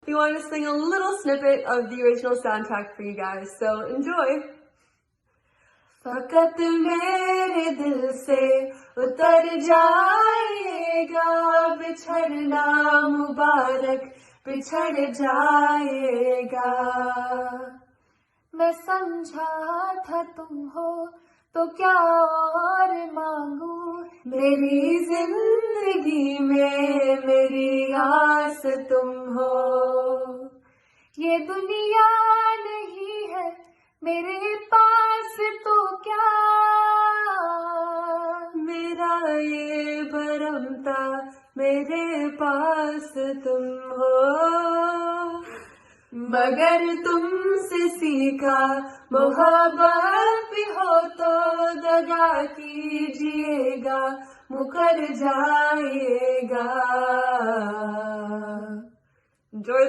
we wanted to sing a little snippet of the original soundtrack for you guys, so enjoy. फ़क़त मेरे दिल से उतर जाएगा, बिछड़ना मुबारक बिछड़ जाएगा। मैं समझा था तुम हो तो क्या और मांगू, मेरी जिंदगी में मेरी आस तुम हो। ये दुनिया नहीं है मेरे पास तो क्या, मेरा ये बरमता मेरे पास तुम हो। मगर तुमसे सीखा मोहब्बत भी हो तो दगा कीजिएगा, मुकर जाएगा। Enjoy the